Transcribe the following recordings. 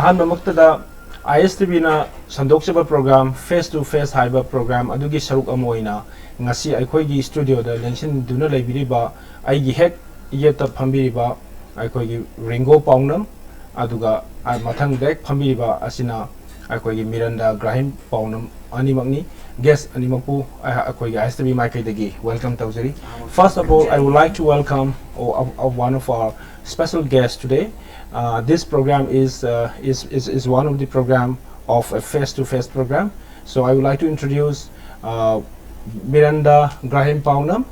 ahan mamaktada ISTV na sandokchaba program face to face haiba program adugi saruk amoina ngasi aikoigi studio da lengsin duna laibiriba aigi hek yeta phambiriba aikoigi Ringo Paunam aduga mathang dek phambiriba asina aikoigi Miranda Grahim Paunam animakni guest animakpu aikoigi ISTV maikai welcome taujari. First of all, I would like to welcome one of our special guests today. This program is one of the program of a face-to-face program. So I would like to introduce Miranda Grahim Paunam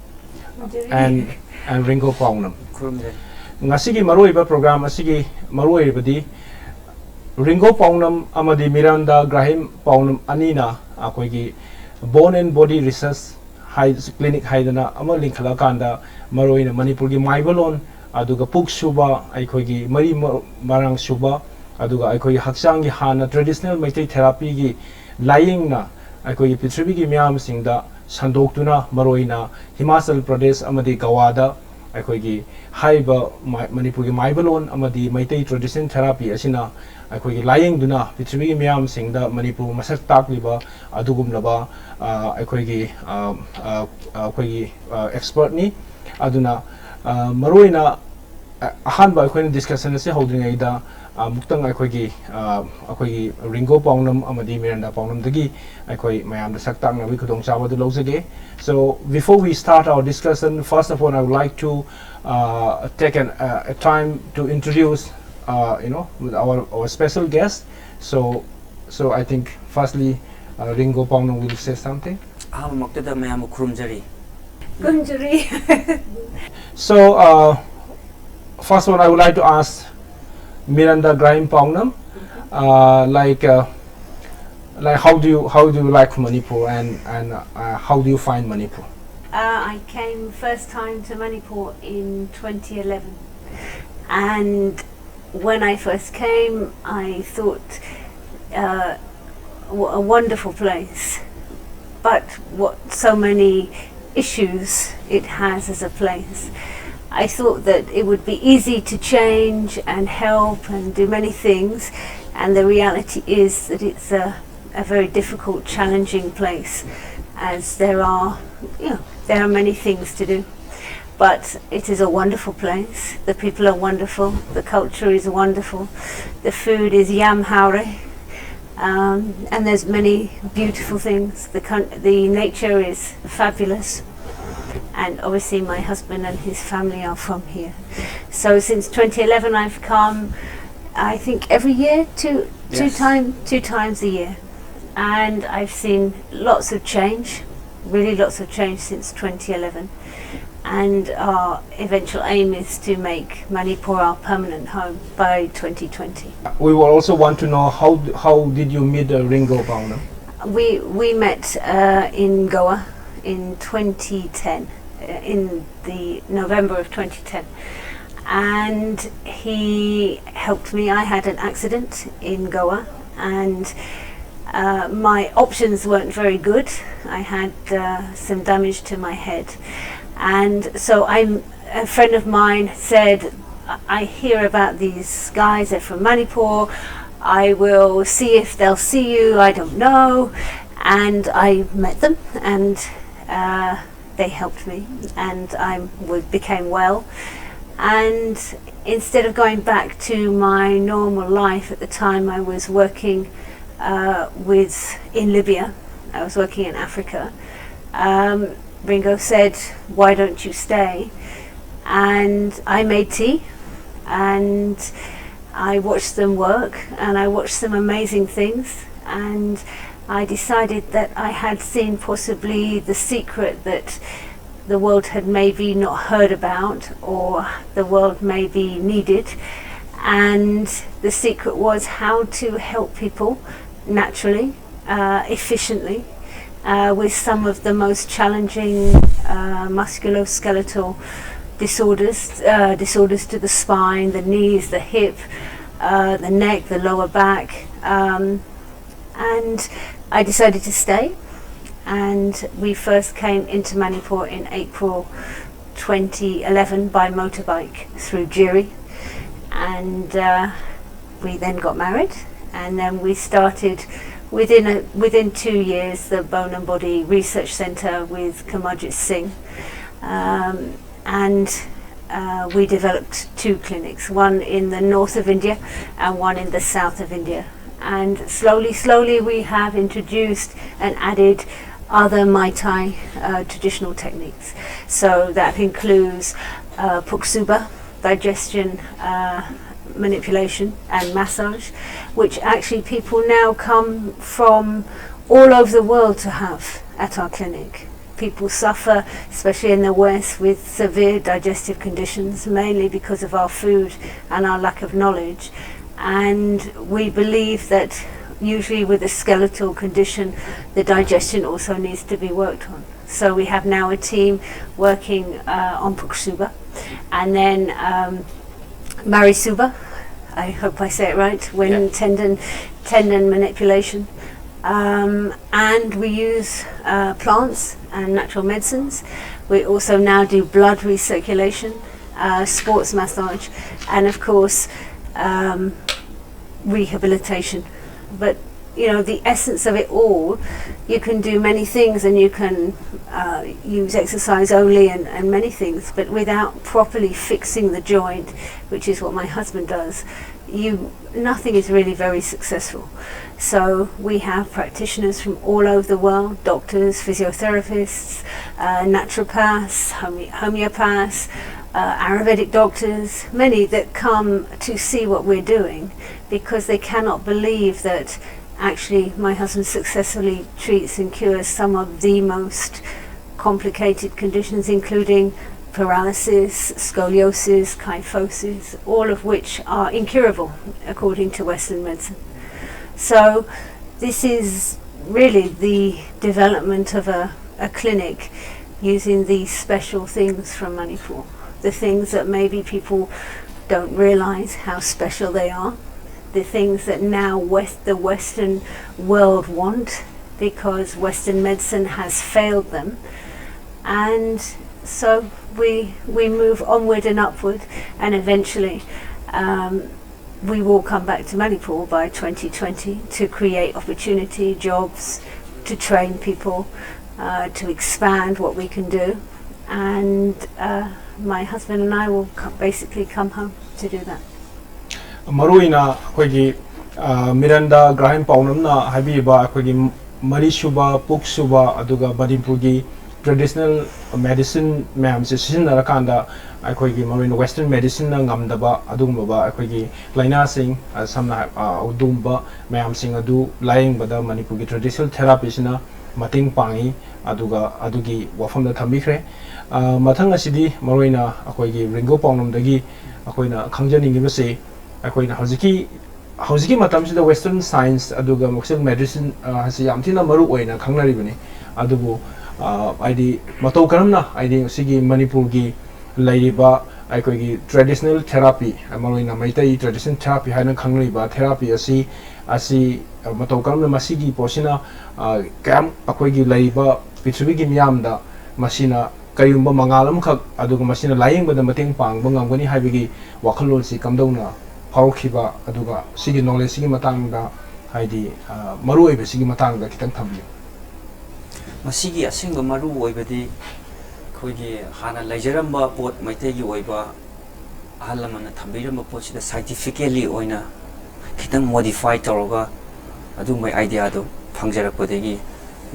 and Ringo Paunam. Ngasigi maruiba program asigi maruibadi Ringo Paunam amadi Miranda Grahim Paunam anina akoigi bone and body research clinic haidana ama linkhala kanda maruina Manipur gi maibalon aduga puk suba aikoigi mari marang suba aduga aikoigi hakchang gi hana traditional maitai therapy gi lying na aikoigi pithribi gi myam singda sandoktuna maroina Himachal Pradesh amadi Gawada aikoigi haiba Manipur gi maibalon amadi maitai traditional therapy asina aikoigi lying duna pithribi gi myam singda Manipur masak takliba adugumlaba aikoigi expert ni aduna maroina ahanba akoina discussion ase hodringaida muktang akoigi Ringo Paunam amadi Miranda Paunam dagi akoi mayam da saktak na wi khudong chawa du lojage. So before we start our discussion, first of all I would like to take a time to introduce with our special guest. So I think firstly Ringo Paunam will say something. Maktada mayam khurumjari. So first one I would like to ask Miranda Grahim Paunam, like how do you like Manipur and how do you find Manipur? I came first time to Manipur in 2011, and when I first came I thought a wonderful place, but what so many issues it has as a place. I thought that it would be easy to change and help and do many things, and the reality is that it's a very difficult, challenging place, as there are many things to do. But it is a wonderful place. The people are wonderful. The culture is wonderful. The food is yam haure. And there's many beautiful things. The nature is fabulous, and obviously my husband and his family are from here. So since 2011 I've come, I think every year, two times a year, and I've seen lots of change, really lots of change since 2011. And our eventual aim is to make Manipur our permanent home by 2020. We will also want to know how did you meet Ringo Paunam? We met in Goa in 2010, in the November of 2010, and he helped me. I had an accident in Goa, and my options weren't very good. I had some damage to my head. And so a friend of mine said, I hear about these guys, they're from Manipur, I will see if they'll see you, I don't know. And I met them, and they helped me, and I became well. And instead of going back to my normal life at the time, I was working in Libya, I was working in Africa. Ringo said, why don't you stay? And I made tea, and I watched them work, and I watched some amazing things, and I decided that I had seen possibly the secret that the world had maybe not heard about, or the world maybe needed. And the secret was how to help people naturally, efficiently, with some of the most challenging musculoskeletal disorders to the spine, the knees, the hip, the neck, the lower back. And I decided to stay, and we first came into Manipur in April 2011 by motorbike through Jiri, and we then got married, and then we started within 2 years the Bone and Body Research Centre with Kamarjit Singh, and we developed 2 clinics, one in the north of India and one in the south of India. And slowly we have introduced and added other Muay Thai traditional techniques. So that includes Puksuba, digestion, manipulation and massage, which actually people now come from all over the world to have at our clinic. People suffer, especially in the West, with severe digestive conditions, mainly because of our food and our lack of knowledge. And we believe that usually with a skeletal condition, the digestion also needs to be worked on. So we have now a team working on Puksuba, and then Marisuba, I hope I say it right, when tendon manipulation. And we use plants and natural medicines. We also now do blood recirculation, sports massage, and of course rehabilitation. But you know, the essence of it all, you can do many things, and you can use exercise only and many things, but without properly fixing the joint, which is what my husband does, nothing is really very successful. So we have practitioners from all over the world, doctors, physiotherapists, naturopaths, homeopaths, Ayurvedic doctors, many that come to see what we're doing because they cannot believe that actually my husband successfully treats and cures some of the most complicated conditions, including paralysis, scoliosis, kyphosis, all of which are incurable according to Western medicine. So this is really the development of a clinic using these special things from Manipur, the things that maybe people don't realize how special they are, the things that now the Western world want because Western medicine has failed them. And so we move onward and upward, and eventually we will come back to Manipur by 2020 to create opportunity, jobs, to train people, to expand what we can do, and my husband and I will basically come home to do that. Maruina akoigi Miranda Graham Paunamna habiba akoigi Marisuba, Puksuba aduga Manipurgi traditional medicine mayam se sisinnarakanda akoigi maruina Western medicine na ngamdaba adumba akoigi laina sing samna udumba mayam sing adu layingbada Manipurgi traditional therapy sina mating pangi adugi wafamda thambikre mathang asidi maruina akoigi Ringo Paunamdagi akoina khangjaningibase akoina hojiki matamsida Western science aduga moxil medicine hasi yamthina maru oina khangnaribani adubu ID matau karamna ID sigi Manipurgi lairiba aikoigi traditional therapy amaroina maitai traditional therapy haina khangliba therapy asi matau karamna masigi posina kam akoigi lairiba pithibigi miyamda masina kayumba mangalam khak aduga masina layingbada mateng pangba ngamgani haibigi wakhalol si kamdona phawkhiba aduga sigi knowledge sigi matangda haidi maru oibe sigi matangda kitang thambiyo masigi asingba maru oibadi khoigi hana laijaramba pot maitegi oiba ahalamana thambiramba pot sida scientifically oina kitang modify toroga adu mai idea do phangjarakpadegi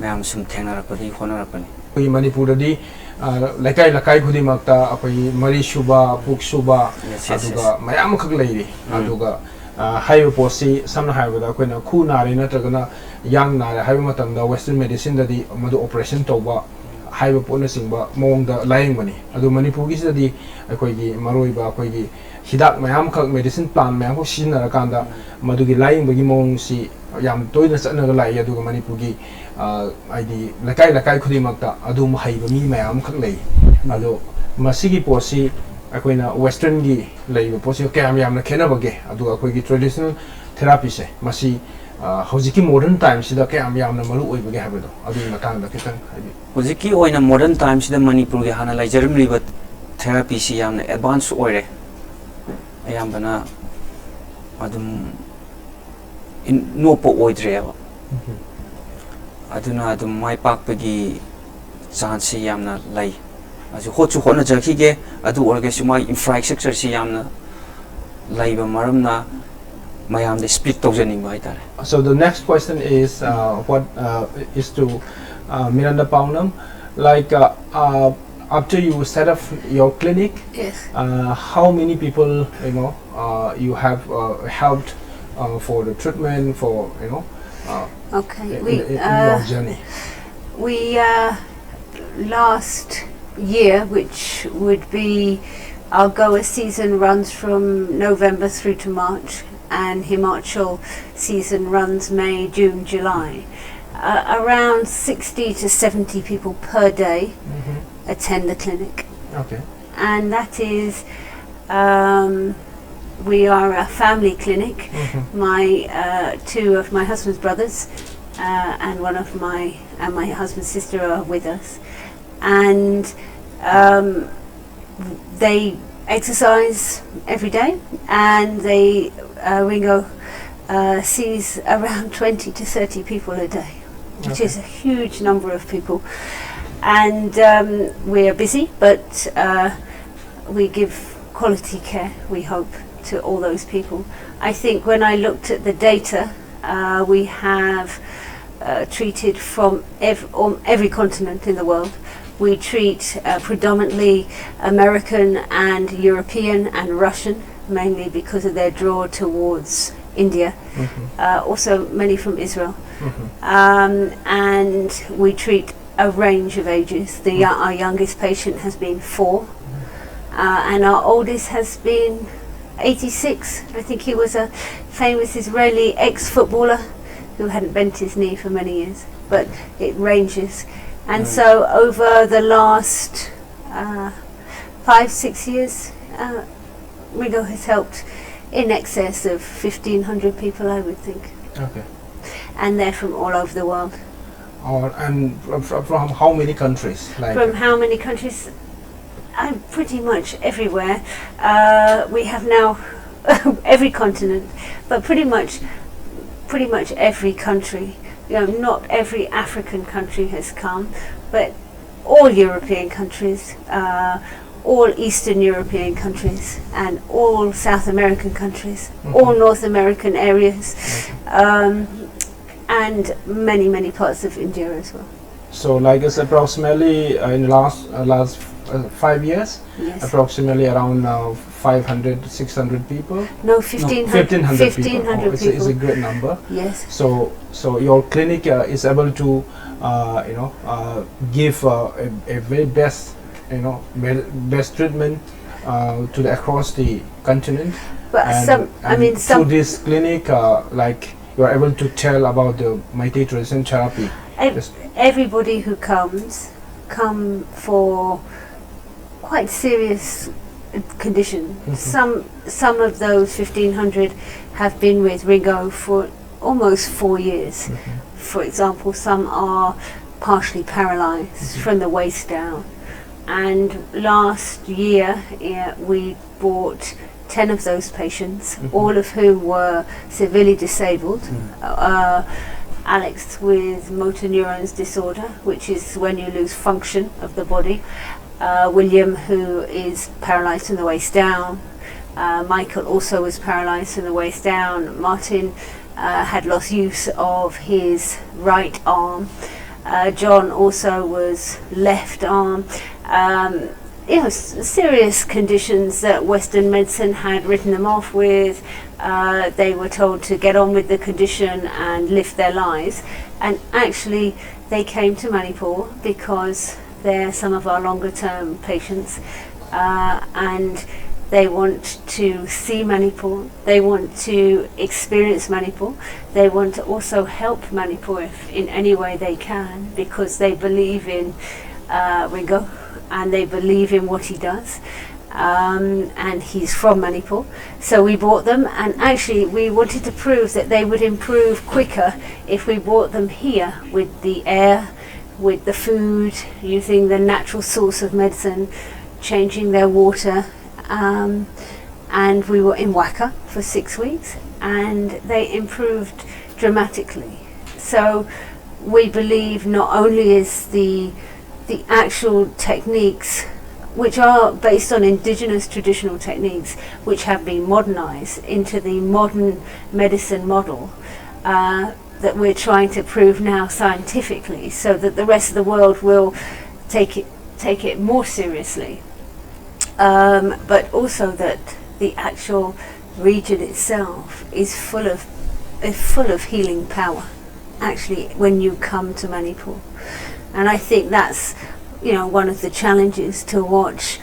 mayam sum thengnarapadi honarapani koi Manipur di lakai khudimakta akoi Marisuba, Puksuba aduga mayam khak leiri aduga haiba posi samna haibada koina khu nare natragana yang nare haiba matamda Western medicine dadi madu operation toba haiba pona singba mongda layingmani adu Manipurgi sidadi akoigi maroiba akoigi hidak mayam khak medicine plan mayam ko sinnarakanda madugi layingbagi mong si yam toina satnaga lai aduga Manipurgi ID lakai khudimakta adu mahaiba mi mayam khak lei adu masigi posi akoina Western gi leiba posi kayam yamna khenabage adu akoigi traditional therapy se masi hojiki modern times sida kayam yamna maru oibage habado adu matangda kitang habi hojiki oina modern times sida Manipur ge hana laijarim liba therapy si yamna advance oire ayambana adum in no po oidreva aduna adum mai pak pagi chance yamna lai aju hochu hona jakhige adu orgasuma infrastructure si yamna lai ba maramna mayam de split tojening bai tare. So the next question is what is to Miranda Paunam, like after you set up your clinic, Yes. How many people you have helped for the treatment, for Okay. in your journey? We last year, which would be our Goa season, runs from November through to March, and Himachal season runs May, June, July. Around 60 to 70 people per day attend the clinic, Okay. and that is we are a family clinic. My two of my husband's brothers and one of my husband's sister are with us, and they exercise every day, and they Ringo sees around 20 to 30 people a day, which is a huge number of people. And we are busy, but we give quality care, we hope, to all those people. I think when I looked at the data, we have treated from every continent in the world. We treat predominantly American and European and Russian, mainly because of their draw towards India. Also many from Israel. And we treat a range of ages. Our youngest patient has been 4, and our oldest has been 86. I think he was a famous Israeli ex-footballer who hadn't bent his knee for many years, but it ranges. And so over the last 5-6 years, Ringo has helped in excess of 1,500 people, I would think. Okay. And they're from all over the world. And from how many countries? Like From how many countries? Pretty much everywhere. We have now every continent, but pretty much every country. Not every African country has come, but all European countries, all Eastern European countries, and all South American countries, all North American areas, and many parts of India as well. So, like it's approximately in the last 5 years, Yes. approximately around 500, 600 people. No, 1,500 people. Oh, it's a great number. Yes. So your clinic is able to, give a very best, best treatment to across the continent. But and through this clinic, like you are able to tell about the multi-tradition therapy. Everybody who come for quite serious condition. Some of those 1,500 have been with Ringo for almost 4 years. For example, some are partially paralyzed from the waist down. And last year we brought 10 of those patients, all of whom were severely disabled. Alex with motor neurons disorder, which is when you lose function of the body. William, who is paralyzed from the waist down. Michael also was paralyzed from the waist down. Martin had lost use of his right arm. John also was left arm. Serious conditions that Western medicine had written them off with. They were told to get on with the condition and live their lives. And actually, they came to Manipur because they're some of our longer term patients, and they want to see Manipur, they want to experience Manipur, they want to also help Manipur if in any way they can, because they believe in Ringo and they believe in what he does, and he's from Manipur. So we brought them, and actually we wanted to prove that they would improve quicker if we brought them here with the air, with the food, using the natural source of medicine, changing their water, and we were in Waka for 6 weeks, and they improved dramatically. So we believe not only is the actual techniques, which are based on indigenous traditional techniques, which have been modernized into the modern medicine model, that we're trying to prove now scientifically, so that the rest of the world will take it more seriously, but also that the actual region itself is full of healing power, actually, when you come to Manipur. And I think that's, one of the challenges to watch.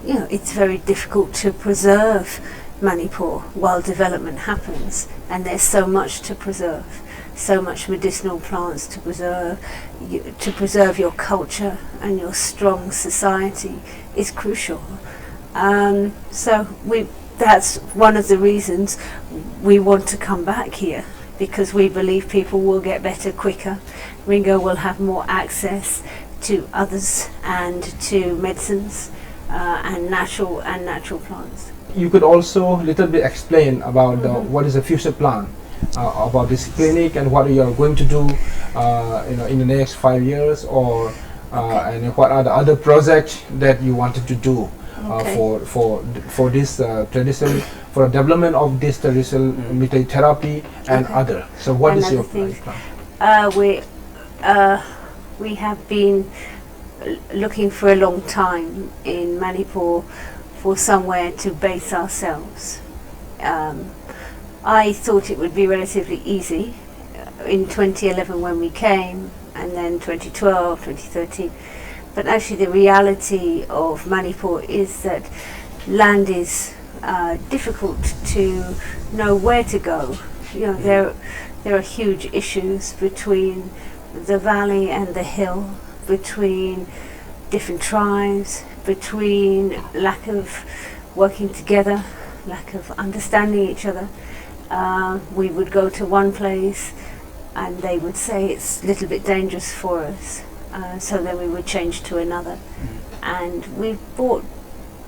It's very difficult to preserve Manipur while development happens, and there's so much to preserve, so much medicinal plants to preserve your culture and your strong society is crucial. So that's one of the reasons we want to come back here, because we believe people will get better quicker. Ringo will have more access to others and to medicines and natural plants. You could also a little bit explain about what is the future plan about this clinic and what you are going to do in the next 5 years, or and what are the other projects that you wanted to do for this tradition, for the development of this traditional therapy and other. So what is your plan? We have been looking for a long time in Manipur for somewhere to base ourselves. I thought it would be relatively easy in 2011 when we came, and then 2012, 2013. But actually the reality of Manipur is that land is difficult to know where to go. There are huge issues between the valley and the hill, between different tribes, between lack of working together, lack of understanding each other. We would go to one place and they would say it's a little bit dangerous for us, so then we would change to another. And we've brought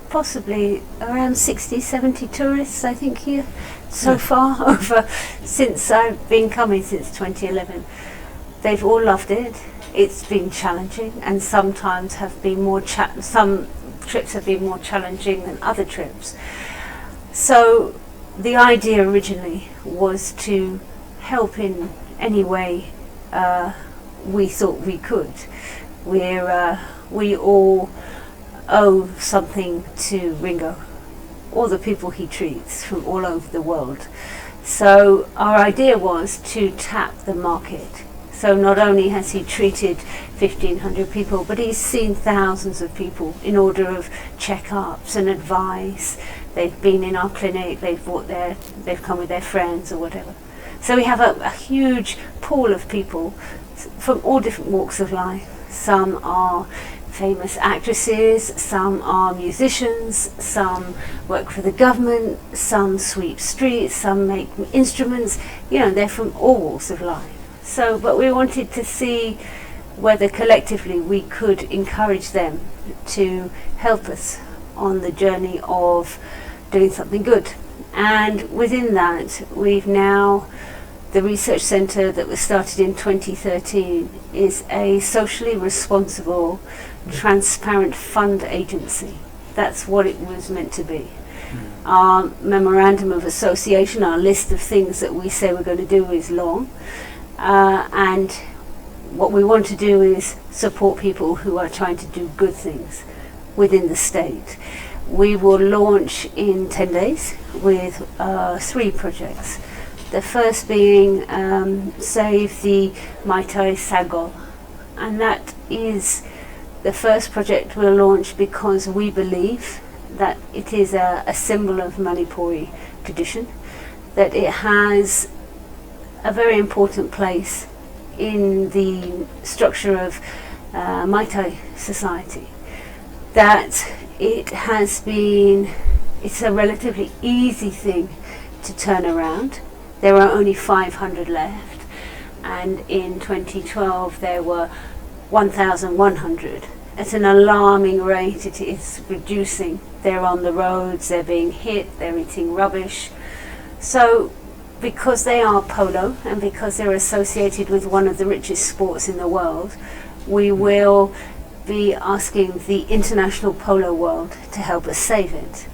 possibly around 60-70 tourists, I think, here so far over since I've been coming since 2011. They've all loved it. It's been challenging, and sometimes have been some trips have been more challenging than other trips. So the idea originally was to help in any way we thought we could. We all owe something to Ringo, all the people he treats from all over the world. So our idea was to tap the market. So not only has he treated 1,500 people, but he's seen thousands of people in order of checkups and advice. They've been in our clinic, they've come with their friends or whatever. So we have a huge pool of people from all different walks of life. Some are famous actresses, some are musicians, some work for the government, some sweep streets, some make instruments. They're from all walks of life. So, but we wanted to see whether collectively we could encourage them to help us on the journey of doing something good. And within that, the research centre that was started in 2013 is a socially responsible, transparent fund agency. That's what it was meant to be. Our memorandum of association, our list of things that we say we're going to do is long. And what we want to do is support people who are trying to do good things within the state. We will launch in 10 days with 3 projects. The first being Save the Maitai Sagol, and that is the first project we'll launch because we believe that it is a symbol of Manipuri tradition, that it has a very important place in the structure of Maitai society, that it's a relatively easy thing to turn around. There are only 500 left, and in 2012 there were 1,100. at an alarming rate. It is reducing. They're on the roads, they're being hit, they're eating rubbish. So because they are polo and because they're associated with one of the richest sports in the world, we will be asking the international polo world to help us save it.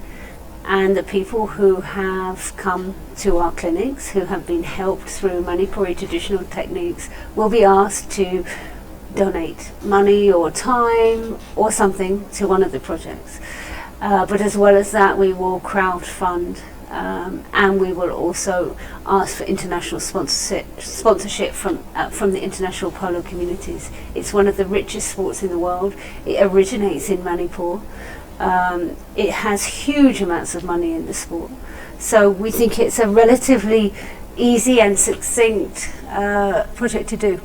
And the people who have come to our clinics, who have been helped through Manipuri traditional techniques, will be asked to donate money or time or something to one of the projects. But as well as that, we will crowdfund and we will also ask for international sponsorship from the international polo communities. It's one of the richest sports in the world. It originates in Manipur. It has huge amounts of money in the sport. So we think it's a relatively easy and succinct project to do.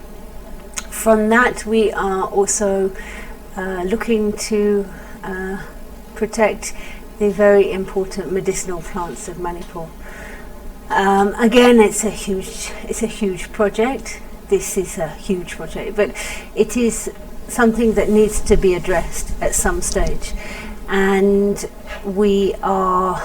From that, we are also looking to protect the very important medicinal plants of Manipur. Again, it's a huge project. This is a huge project, but it is something that needs to be addressed at some stage, and we are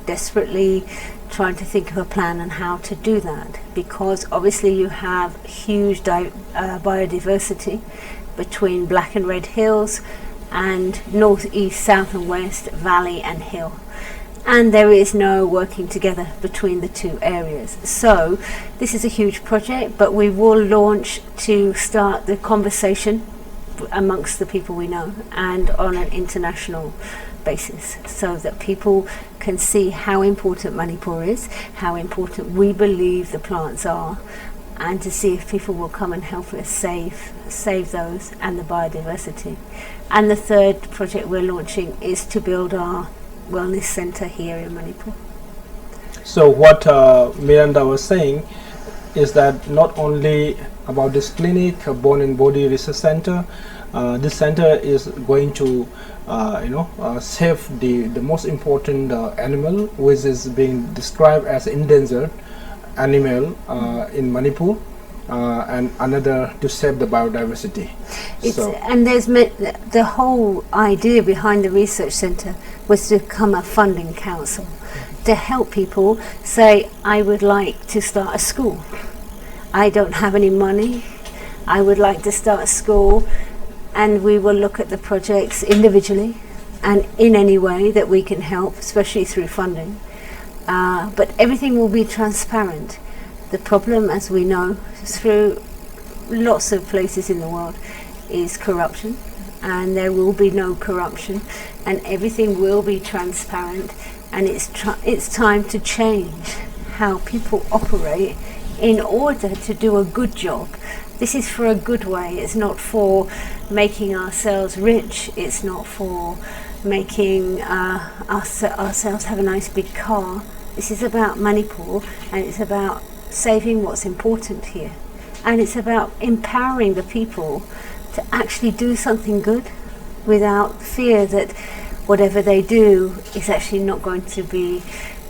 desperately trying to think of a plan on how to do that, because obviously you have huge biodiversity between Black and Red Hills and north, east, south and west, valley and hill, and there is no working together between the two areas. So this is a huge project, but we will launch to start the conversation amongst the people we know and on an international basis, so that people can see how important Manipur is, how important we believe the plants are, and to see if people will come and help us save those and the biodiversity. And the third project we're launching is to build our wellness center here in Manipur. So what Miranda was saying is that not only about this clinic, Bone and Body Research Center, this center is going to save the most important animal, which is being described as endangered animal in Manipur, and another to save the biodiversity. And there's the whole idea behind the research center was to become a funding council to help people say, I would like to start a school. I don't have any money. I would like to start a school, and we will look at the projects individually and in any way that we can help, especially through funding. But everything will be transparent. The problem, as we know, through lots of places in the world, is corruption, and there will be no corruption, and everything will be transparent, and it's time to change how people operate in order to do a good job. This is for a good way. It's not for making ourselves rich. It's not for making ourselves have a nice big car. This is about Manipur, and it's about saving what's important here. And it's about empowering the people to actually do something good without fear that whatever they do is actually not going to be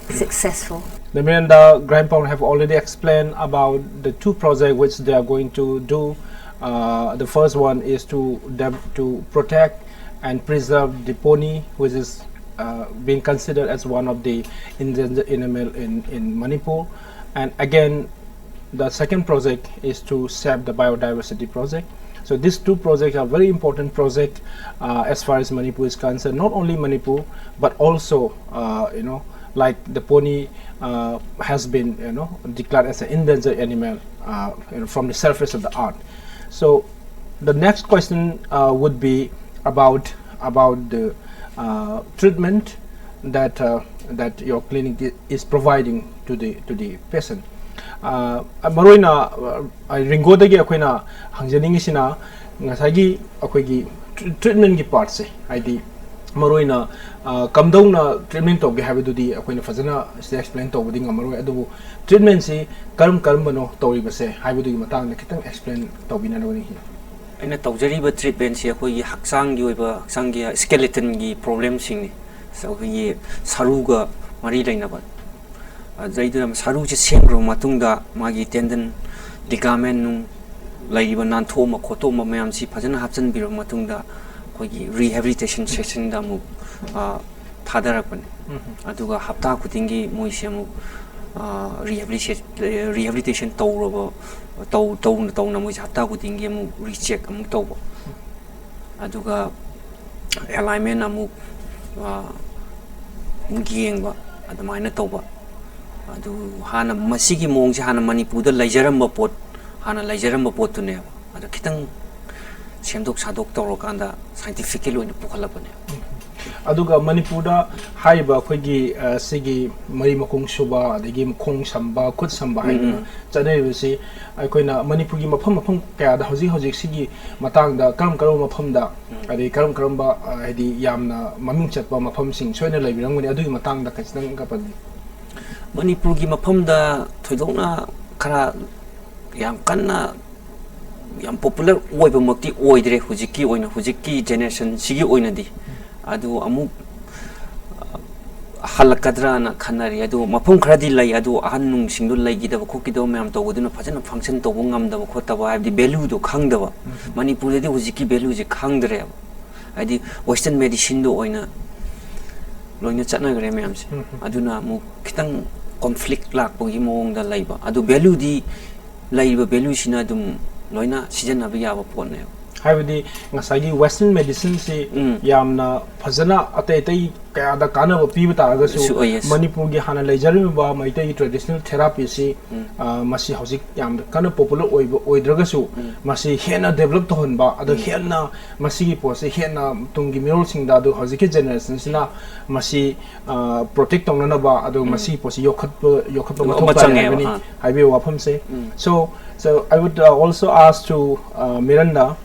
successful. The Miranda Grandpa have already explained about the two projects which they are going to do. The first one is to protect and preserve the pony, which is being considered as one of the endangered animal in Manipur. And again, the second project is to save the biodiversity project. So these two projects are very important projects as far as Manipur is concerned. Not only Manipur, but also like the pony has been declared as an endangered animal from the surface of the earth. So the next question would be about the treatment that your clinic is providing to the patient. Maroina ringo dagi akoina hangjaning sina ngasagi akoigi treatment gi part se id maroina kamdongna treatment to ge habidudi akoina fazana explain to buding maroi adu treatment si karam bano tori base habidudi matang na kitang explain to bina no ni aina tawjari ba treatment si akoigi haksang gi oiba haksang gi skeleton gi problem sing ni so gi saruga mari laina ba zaidam saru che sengro matungda magi tendon ligament nu laiba nan thoma khotoma mayam si phajana hapchan biro matungda koigi rehabilitation session da mu thadarakpani aduga hapta kutingi moise mu rehabilitation tawrobo taw na moise hapta kutingi mu recheck amu tawbo aduga alignment amu ngiyengba adamaina tawba adu hana masigi mongse hana manipurda laijaramba pot hana laijaramba potune adu kitang semdok sadok tawrokanda scientifically oina pukhalapane aduga manipurda haiba khoigi sigi mari makong suba adagi khong samba khut samba haina chanai aikoina manipurgi mafam kaya da hoji sigi matang da karam mafam da adi karam ba hadi yamna maming chatpa mafam sing soina laibirangani adugi matang da kachang ka padi manipurgi mafam da thoidongna khara yam kanna yam popular oiba makti oidre hujiki generation sigi oinadi adu amu halakadra na khanari adu mafum khradi lai adu ahanung singdu lai gida ko kido myam to goduna phajana function to bungam da ko ta ba di value do khangda ba manipur de hujiki value ji khangdre adi western medicine do oina loina chatna gre myam se aduna mu kitang conflict lak bogi mong da lai ba adu value di lai ba value sina dum loina season abi ya ba pone haibadi ngasagi western medicine si yamna phajana atei kaya da kana ba pi bata ga su manipur gi hana leijari ba maitai traditional therapy si masi hosik yam kana popular oidraga su masi hena develop to hon ba adu hena masi gi pose hena tungi mirol sing da du hosik generation sina masi protect tong na ba adu masi pose yokhat ba thok ta ni haibe wa pham se so I would also ask to Miranda,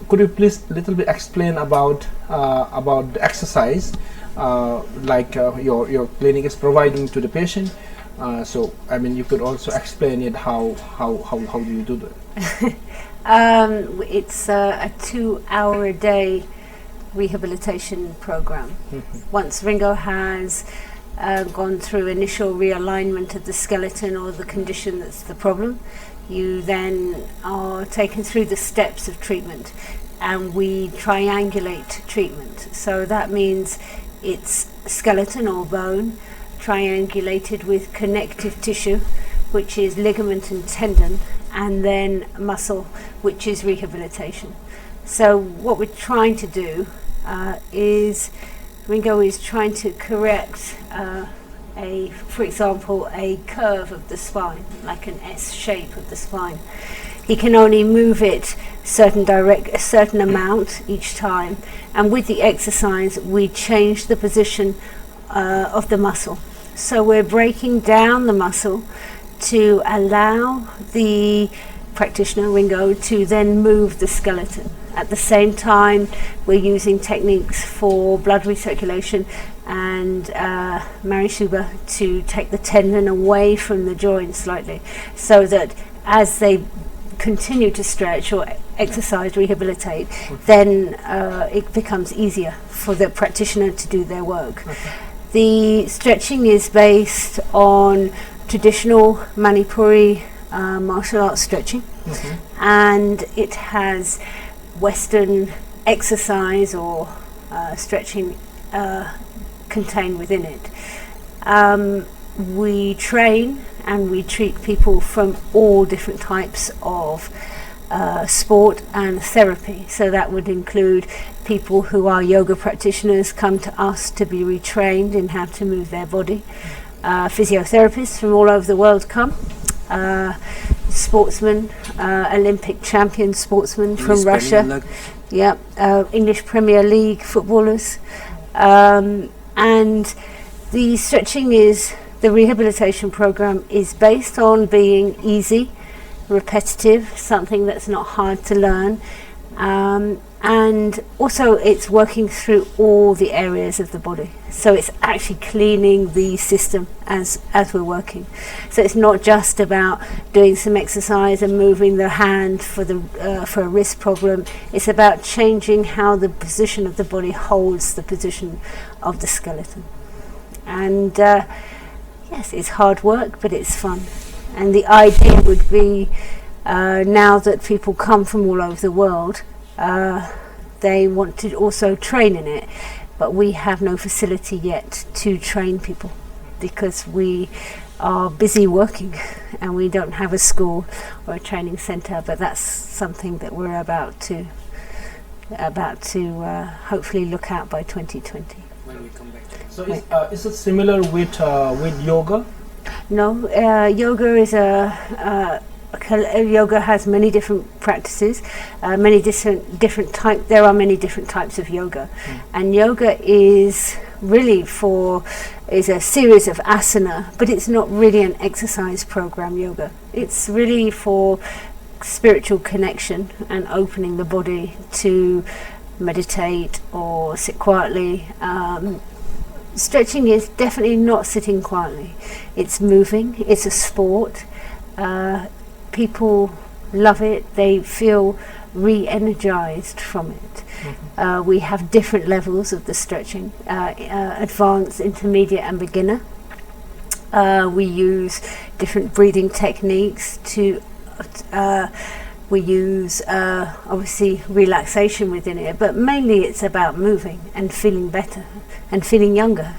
could you please little bit explain about the exercise like your clinic is providing to the patient? So I mean, you could also explain it how do you do that? It's a 2-hour a day rehabilitation program. Once Ringo has gone through initial realignment of the skeleton or the condition that's the problem, you then are taken through the steps of treatment, and we triangulate treatment. So that means it's skeleton or bone triangulated with connective tissue, which is ligament and tendon, and then muscle, which is rehabilitation. So what we're trying to do is Ringo is trying to correct for example, a curve of the spine, like an S shape of the spine. He can only move it a certain amount each time, and with the exercise we change the position of the muscle. So we're breaking down the muscle to allow the practitioner, Ringo, to then move the skeleton. At the same time, we're using techniques for blood recirculation and Marisuba to take the tendon away from the joint slightly, so that as they continue to stretch or exercise, rehabilitate, then it becomes easier for the practitioner to do their work. The stretching is based on traditional Manipuri martial arts stretching, and it has Western exercise or stretching contained within it. We train and we treat people from all different types of sport and therapy. So that would include people who are yoga practitioners come to us to be retrained in how to move their body. Physiotherapists from all over the world come. Sportsmen, Olympic champion sportsmen from Russia. English Premier League footballers. And the stretching the rehabilitation program is based on being easy, repetitive, something that's not hard to learn, and also it's working through all the areas of the body. So it's actually cleaning the system as we're working. So it's not just about doing some exercise and moving the hand for a wrist problem. It's about changing how the position of the body holds the position of the skeleton. And yes, it's hard work, but it's fun. And the idea would be, now that people come from all over the world, they want to also train in it, but we have no facility yet to train people because we are busy working and we don't have a school or a training center. But that's something that we're about to hopefully look at by 2020. When we come back. So is it similar with yoga? No, yoga is yoga has many different practices, many different type. There are many different types of yoga, and yoga is really is a series of asana, but it's not really an exercise program. Yoga, it's really for spiritual connection and opening the body to meditate or sit quietly. Stretching is definitely not sitting quietly. It's moving. It's a sport. People love it. They feel re-energized from it. We have different levels of the stretching, advanced, intermediate and beginner. We use different breathing techniques we use obviously relaxation within it, but mainly it's about moving and feeling better and feeling younger.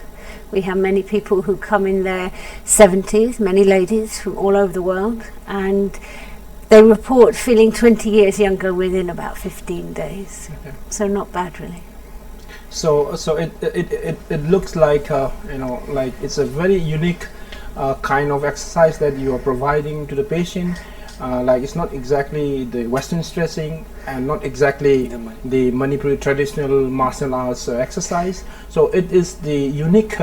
We have many people who come in their 70s, many ladies from all over the world, and they report feeling 20 years younger within about 15 days. Okay. So not bad, really. So it looks like like it's a very unique kind of exercise that you are providing to the patient. Like it's not exactly the Western stretching and not exactly the Manipuri traditional martial arts exercise. So it is the unique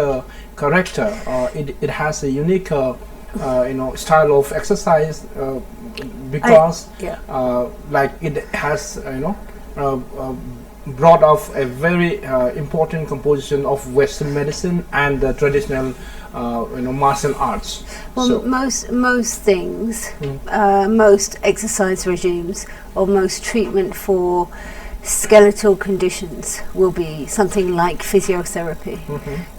character. It has a unique style of exercise because like it has brought off a very important composition of Western medicine and the traditional martial arts. Well, so most things, most exercise regimes or most treatment for skeletal conditions will be something like physiotherapy.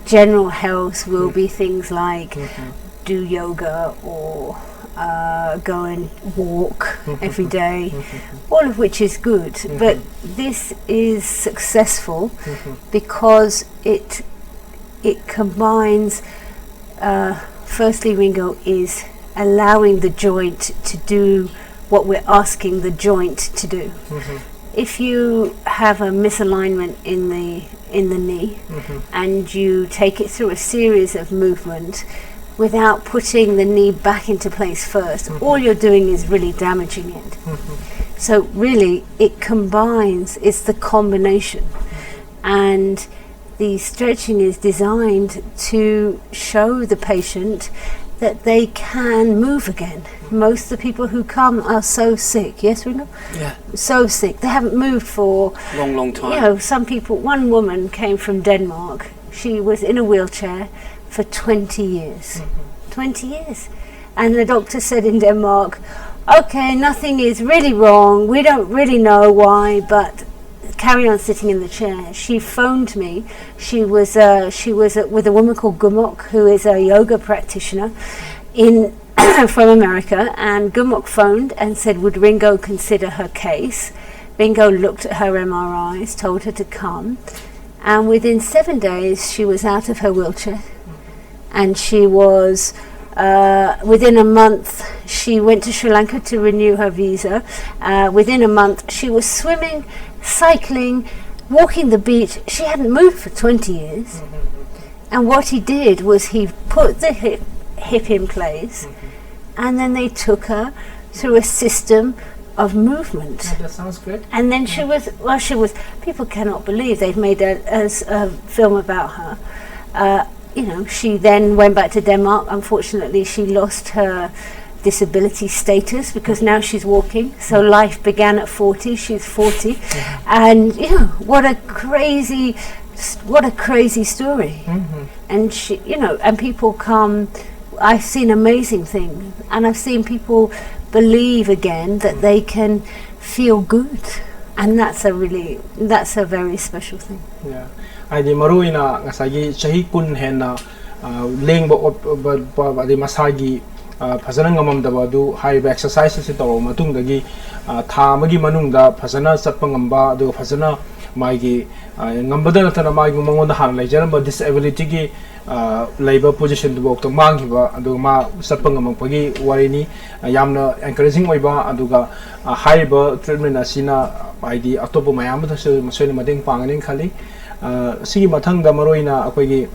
General health will be things like do yoga or go and walk every day, all of which is good. But this is successful because it combines. Firstly, Ringo is allowing the joint to do what we're asking the joint to do. If you have a misalignment in the knee and you take it through a series of movement without putting the knee back into place first, all you're doing is really damaging it. So really it combines, it's the combination, and the stretching is designed to show the patient that they can move again. Most of the people who come are so sick. Yes, Ringo? Yeah. So sick. They haven't moved for long time. Some people, one woman came from Denmark. She was in a wheelchair for 20 years. 20 years. And the doctor said in Denmark, okay, nothing is really wrong. We don't really know why, but carry on sitting in the chair. She phoned me. She was with a woman called Gumok, who is a yoga practitioner from America, and Gumok phoned and said, would Ringo consider her case? Ringo looked at her MRIs, told her to come, and within 7 days she was out of her wheelchair, and she was within a month she went to Sri Lanka to renew her visa. Within a month she was swimming, cycling, walking the beach. She hadn't moved for 20 years. And what he did was he put the hip in place, and then they took her through a system of movement. That sounds great. And then she was people cannot believe they've made a film about her. She then went back to Denmark. Unfortunately, she lost her disability status because now she's walking. So life began at 40. She's 40, and what a crazy story. And she, and people come. I've seen amazing things, and I've seen people believe again that they can feel good, and that's a very special thing. Yeah. Adi maruina ngasagi chahi kun hena lengba ba di masagi phasana ngamam da badu high exercise se taw matung dagi tha magi manung da phasana chappa ngamba do phasana माइगी ngambada natana maigi mangonda han laijaramba disability gi labor position du bok to mangiba adu ma sapang amang pagi warini yamna encouraging oiba aduga haiba treatment asina ID atopo mayam da se masoi madeng pangani khali sigi mathang da maroina akoigi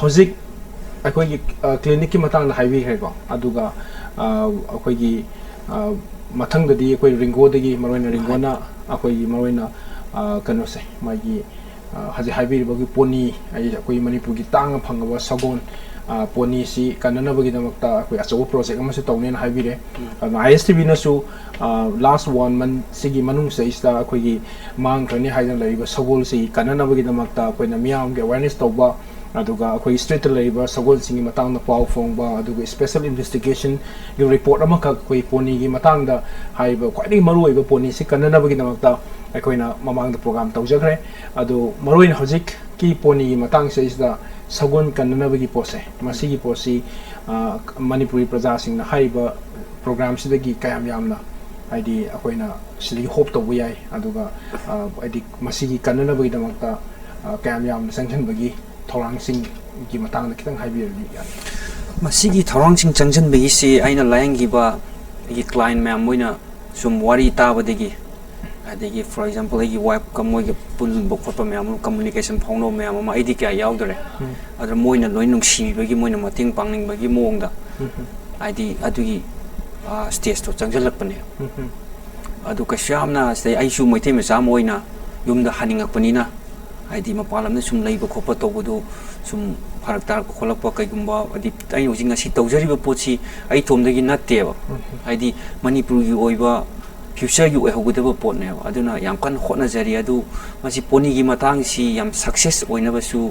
housing akoigi clinic ki matang da highway hai ko aduga akoigi mathang da di akoi ringo dagi maroina ringona akoigi maroina kano se magi haji highway bagi poni ai akoi manipur gi tang phangaba sagon poni si kanana bagi damakta akoi acho project ama se tawnen highway re ISTV na su last 1 month sigi manung se ista akoi gi mang khani haidan laiba sagol si kanana bagi damakta akoi na miam ge awareness tawba aduga akoi street laiba sagol singi matang na pau phongba aduga special investigation gi report ama ka koi poni gi matang da haiba kwai maru oiba poni si kanana bagi damakta akoina mamang da program tawjagre adu maroin hojik ki poni matang se isda sagon kanana bagi pose masi gi posi manipuri praja sing na haiba program sidagi kayam yamna ID akoina sili hope to buyai aduga ID masi gi kanana bagi damakta kayam yam sanction bagi thorang sing gi matang da kitang haibi masi gi thorang sing changjan bagi si aina layang gi ba gi client ma'am moina sum wari ta badagi adegi for example agi wipe kamoy pul bokot me am communication phongno me am ID kya yaudre adra moina loi nungsi bagi moina mating pangning bagi mongda ID adugi stage to changjal pane adu ka shamna sei ai su moite me sam oina yumda haninga panina ID mapalam na sum leiba khopa to budu sum farak tar kholakpa kaigumba adi ai ujinga si tawjari ba pochi ai thomdagi natteba ID manipur gi oiba future yu ehogudaba potne aduna yam kan khona jari adu masi poni gi matang si yam success oina basu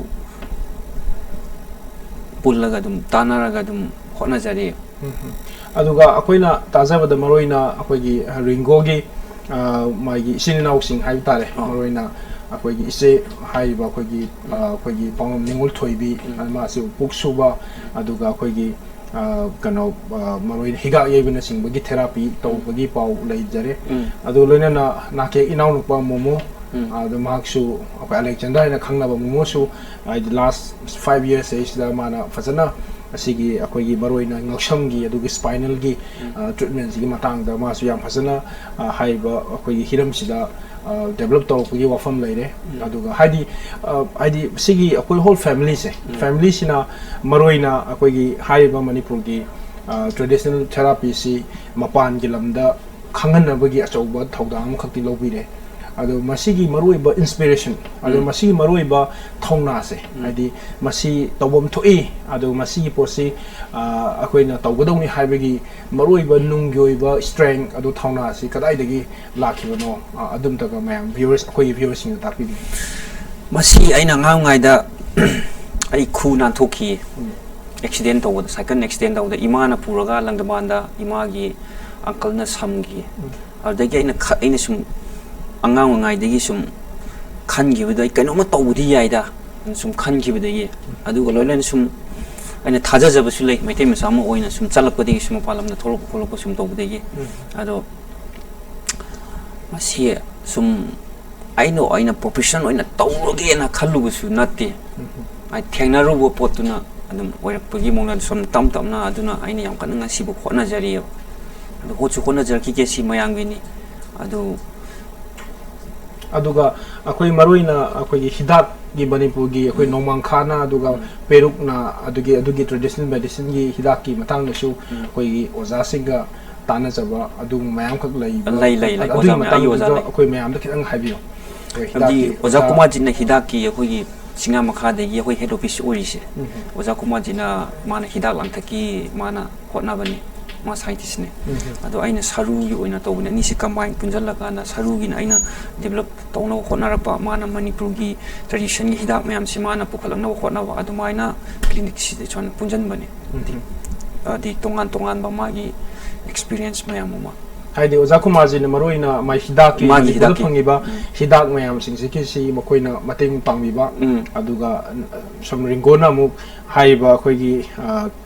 pullaga dum tanaraga dum khona jari aduga akoina tajaba da maroina akoigi ringo gi magi sininaw sing hai tare maroina akoigi ise hai ba akoigi pangom ningul thoibi ma se puksuba aduga akoigi kano maroin higa yebina singbagi therapy tawbagi pau leijare adu loina na ke inaw nupa momo adu maksu akoi alexander na khangna ba momo su the last 5 years is da mana fazana asigi akoi gi maroina ngaksam gi adu spinal gi treatment gi matang da ma su yam fazana haiba akoi gi hiram sida develop to gi wafam leire aduga haidi sigi akoi whole family se family sina maroina akoi gi haiba manipur gi traditional therapy si mapan gi lamda khangan bagi achauba thaudam khakti lobire ado masigi maroiba inspiration ado masigi maroiba thongna se haidi masi tawbam thoi ado masigi posi akoina tawgadawni haibagi maroiba nungyoiba strength ado thongna se kadai dagi lakhibano adum taga mayam viewers akoi viewers sing tapi masi aina ngai da ai khu nan thoki accident tawda second accident tawda imana puraga langdamanda imagi uncle na samgi adagi aina sum angang ngai dagi sum khan gi bidai kaino ma tawdi yaida sum khan gi bidai adu loilen sum aina thaja jaba su lei maitei ma sama oina sum chalak padi sum palam na tholok kholok sum tawdi ado masi sum aina profession oina tawroge na khallu su natte ai thengna ro bo potuna adum oirak pagi mongna sum tam na aduna aina yam kan nga sibu khona jari ado hochu khona jar ki ke si mayang bini ado aduga akoi maroina akoi hidak gi manipur gi akoi nomang khana aduga peruk na adugi traditional medicine gi hidak ki matang na su akoi oza singa tana jaba adu mayam khak lai oza ma ayi oza akoi mayam da kitang habiyo adi oza kuma jinna hidak ki akoi singa makha de gi akoi head office ori se oza kuma jinna mana hidak lang thaki mana hotna bani ma scientist ne ado aina saru gi oina tawna ni se combine punjal la kana saru gi aina develop tawna khona rapa mana manipur gi tradition gi hidak mayam si mana pukhalang na khona wa adu maina clinic si de chon punjan bane adi tongan ba ma gi experience mayam ma haidi oza kumarji na maroina mai hidak ki hidak phangiba hidak mayam singsi ki si makoina mating pangbiba aduga som ringona mu haiba khoigi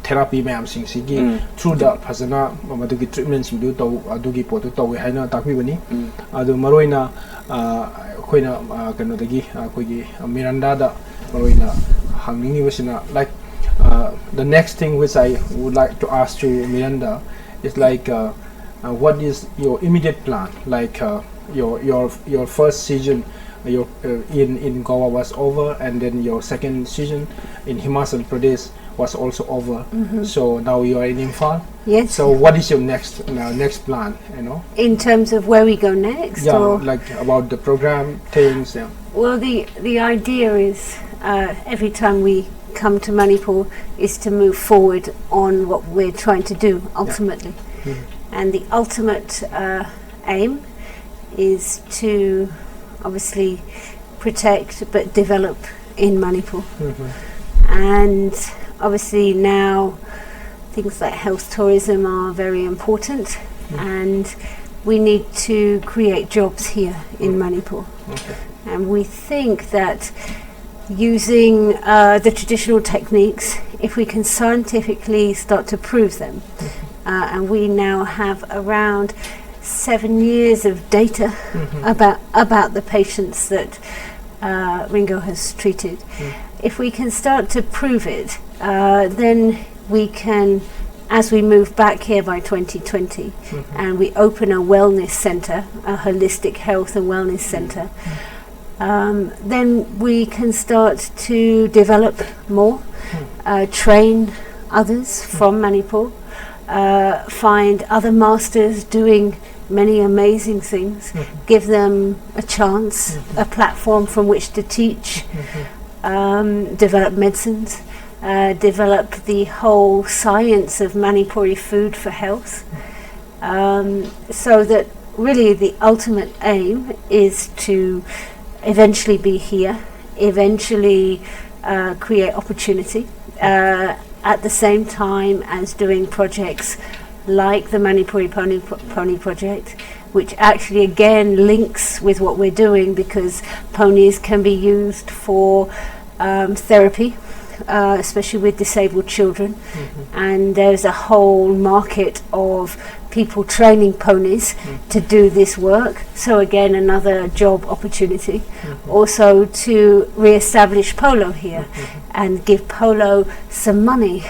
therapy mayam singsi gi through the phasana madugi treatment sindu to adugi potu to haina takbi bani adu maroina khoina kano dagi khoigi miranda da maroina hangningi wasina like the next thing which I would like to ask you, Miranda, is like what is your immediate plan? Like your first season in Goa was over, and then your second season in Himachal Pradesh was also over. So now you are in Imphal. Yes. So what is your next plan? You know, in terms of where we go next. Yeah, or? like about the program things. Yeah. Well, the idea is every time we come to Manipur is to move forward on what we're trying to do ultimately. And the ultimate aim is to obviously protect but develop in Manipur. And obviously now things like health tourism are very important, and we need to create jobs here in Manipur. And we think that using the traditional techniques, if we can scientifically start to prove them, and we now have around 7 years of data about the patients that Ringo has treated. If we can start to prove it, then we can, as we move back here by 2020, and we open a wellness centre, a holistic health and wellness centre, then we can start to develop more, train others from Manipur, find other masters doing many amazing things, give them a chance, a platform from which to teach, develop medicines, develop the whole science of Manipuri food for health, so that really the ultimate aim is to eventually be here, eventually create opportunity, at the same time as doing projects like the Manipuri Pony Project, which actually again links with what we're doing, because ponies can be used for therapy, especially with disabled children, and there's a whole market of people training ponies to do this work, so again another job opportunity. Also to re-establish polo here and give polo some money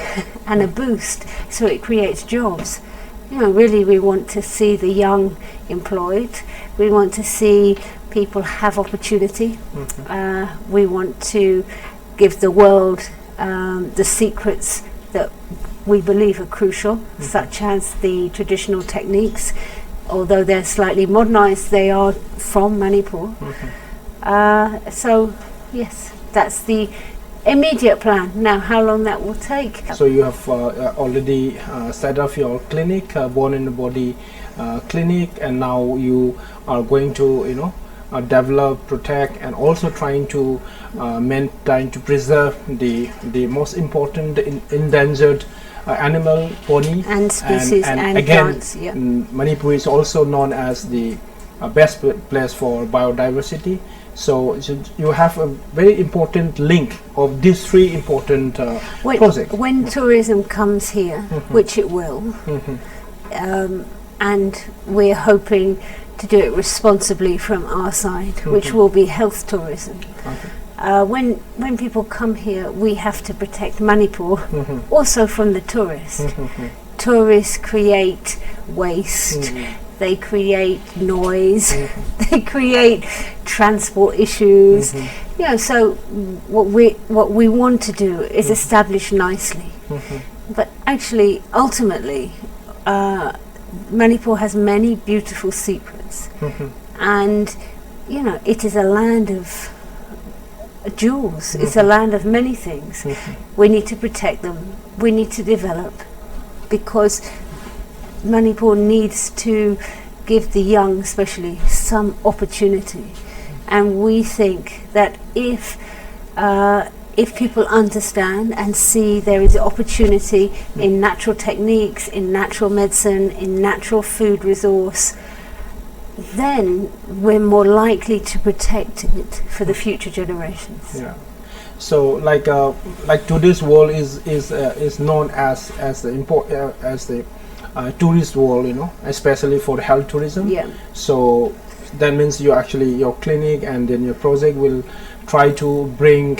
and a boost, so it creates jobs. You know, really we want to see the young employed, we want to see people have opportunity, we want to give the world the secrets that we believe are crucial, such as the traditional techniques. Although they're slightly modernized, they are from Manipur. So yes, that's the immediate plan. Now how long that will take? So you have already set up your clinic, Born in the Body clinic, and now you are going to, you know, develop, protect, and also trying to preserve the most important endangered animal, pony and species, and again, plants. Yeah. Manipur is also known as the best place for biodiversity. So you have a very important link of these three important projects. When tourism comes here, which it will, and we're hoping to do it responsibly from our side, which will be health tourism. When people come here, we have to protect Manipur also from the tourists. Tourists create waste, they create noise, they create transport issues. You know, so what we want to do is establish nicely. But actually, ultimately, Manipur has many beautiful secrets, and you know, it is a land of jewels. It's a land of many things. We need to protect them. We need to develop, because Manipur needs to give the young, especially, some opportunity. And we think that if if people understand and see there is opportunity in natural techniques, in natural medicine, in natural food resource, then we're more likely to protect it for the future generations. Yeah. So like today's world is known as the tourist world, you know, especially for health tourism. Yeah. So that means you actually your clinic and then your project will try to bring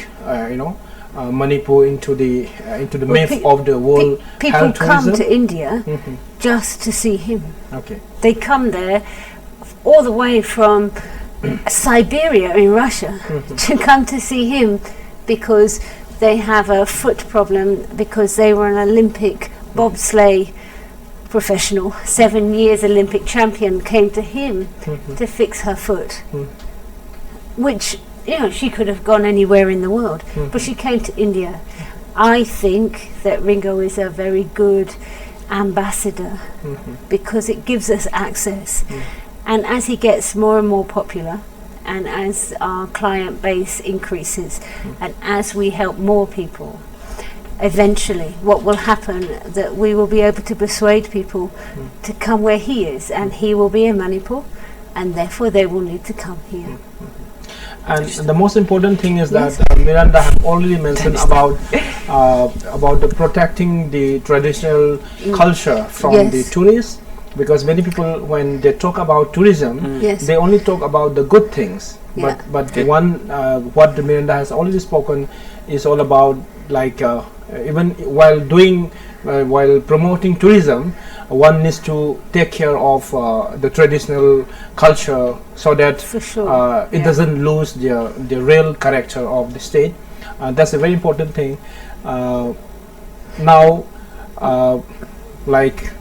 Manipur into the map of the world. People health come tourism. to India just to see him. Okay. They come there all the way from Siberia in Russia to come to see him because they have a foot problem, because they were an Olympic bobsleigh professional, 7 years Olympic champion, came to him to fix her foot, which, you know, she could have gone anywhere in the world, but she came to India. I think that Ringo is a very good ambassador because it gives us access. And as he gets more and more popular, and as our client base increases, and as we help more people, eventually what will happen that we will be able to persuade people to come where he is, and he will be in Manipur, and therefore they will need to come here. And the most important thing is that Miranda have already mentioned about the protecting the traditional culture from the tourists, because many people, when they talk about tourism, they only talk about the good things. But what the Miranda has already spoken is all about, like even while promoting tourism, one needs to take care of the traditional culture so that it doesn't lose the real character of the state. That's a very important thing. Now, like,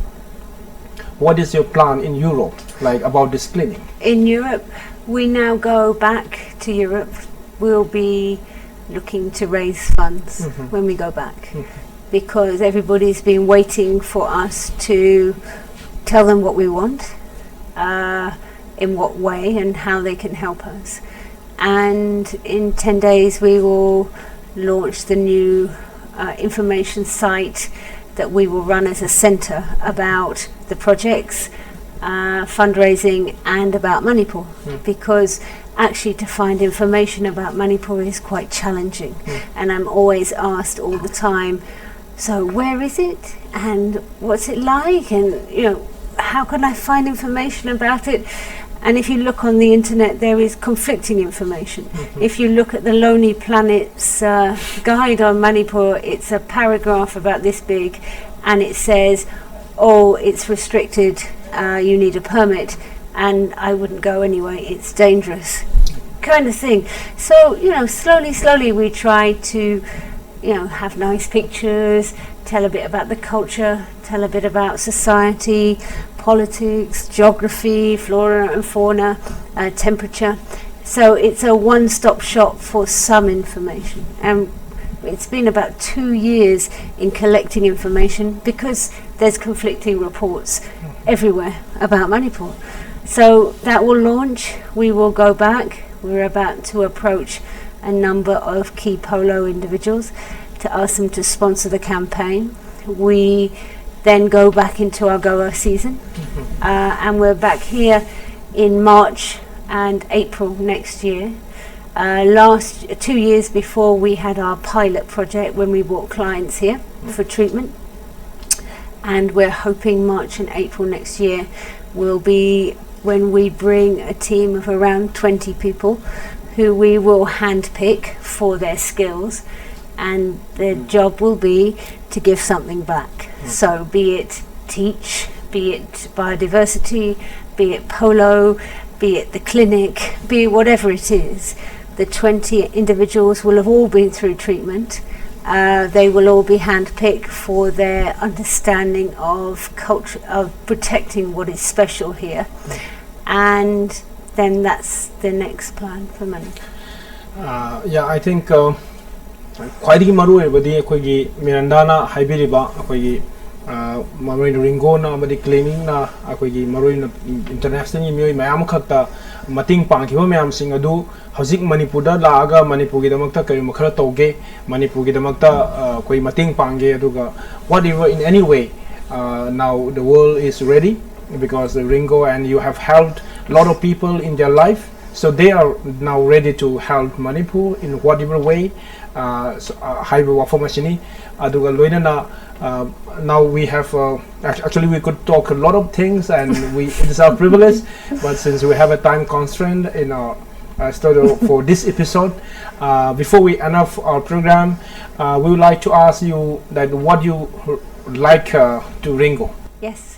what is your plan in Europe, like, about this clinic? In Europe, we now go back to Europe. We'll be looking to raise funds when we go back, because everybody's been waiting for us to tell them what we want, in what way and how they can help us. And in 10 days we will launch the new information site that we will run as a centre about the projects, fundraising, and about Manipur, because actually to find information about Manipur is quite challenging, and I'm always asked all the time, so where is it and what's it like, and, you know, how can I find information about it? And if you look on the internet, there is conflicting information. If you look at the Lonely Planet's guide on Manipur, it's a paragraph about this big, and it says, oh, it's restricted, you need a permit, and I wouldn't go anyway, it's dangerous, kind of thing. So, you know, slowly we try to, you know, have nice pictures, tell a bit about the culture, tell a bit about society, politics, geography, flora and fauna, temperature. So it's a one-stop shop for some information. And it's been about 2 years in collecting information because there's conflicting reports everywhere about Manipur. So that will launch, we will go back, we're about to approach a number of key polo individuals to ask them to sponsor the campaign. We then go back into our Goa season, and we're back here in March and April next year. 2 years before, we had our pilot project when we brought clients here for treatment, and we're hoping March and April next year will be when we bring a team of around 20 people who we will handpick for their skills, and their job will be to give something back. So be it teach, be it biodiversity, be it polo, be it the clinic, be it whatever it is. The 20 individuals will have all been through treatment. They will all be handpicked for their understanding of culture, of protecting what is special here. And then that's the next plan for money. I think quite maru ebadi akogi Mirandana haibiriba akogi maru ringo na amadi claiming na akogi maru international miyoi mayam khakta mating pangkiba mayam sing adu hojik Manipur da laaga Manipur gi damakta kari makhara toge Manipur gi damakta koi mating pangge aduga whatever in any way now the world is ready because Ringo and you have helped a lot of people in their life, so they are now ready to help Manipur in whatever way. Now we have actually we could talk a lot of things and it is our privilege, but since we have a time constraint in our studio for this episode, before we end off our program, we would like to ask you that what you like to Ringo. Yes.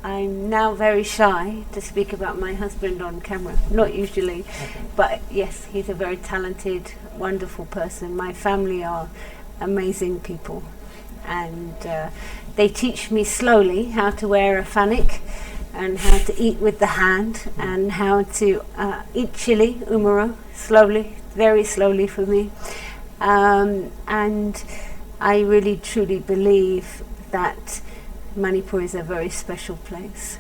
I'm now very shy to speak about my husband on camera, not usually, but yes, he's a very talented, wonderful person. My family are amazing people, and they teach me slowly how to wear a fanik and how to eat with the hand and how to eat chili, umaro, slowly, very slowly for me. And I really truly believe that Manipur is a very special place.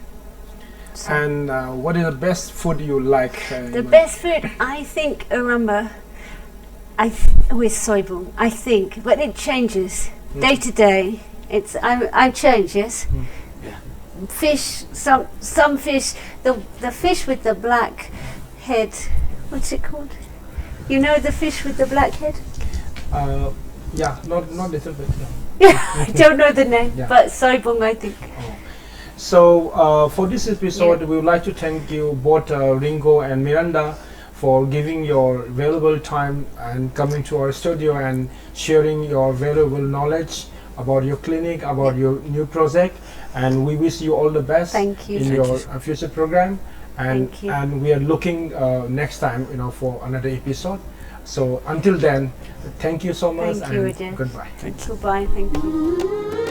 So And what is the best food you like? the best food, I think, Aramba, with soybung, I think, but it changes day to day. I change, yes. Yeah. Fish, some fish, the fish with the black head, what's it called? You know the fish with the black head? Yeah, not little bit. No. I don't know the name, Yeah. but soybung, I think. So for this episode, we would like to thank you both Ringo and Miranda for giving your valuable time and coming to our studio and sharing your valuable knowledge about your clinic, about your new project, and we wish you all the best Thank you. in Thank your future program. And Thank you. and we are looking next time, for another episode. So until then, thank you so much Thank you, and Rajesh. goodbye. Thank you. Goodbye, thank you.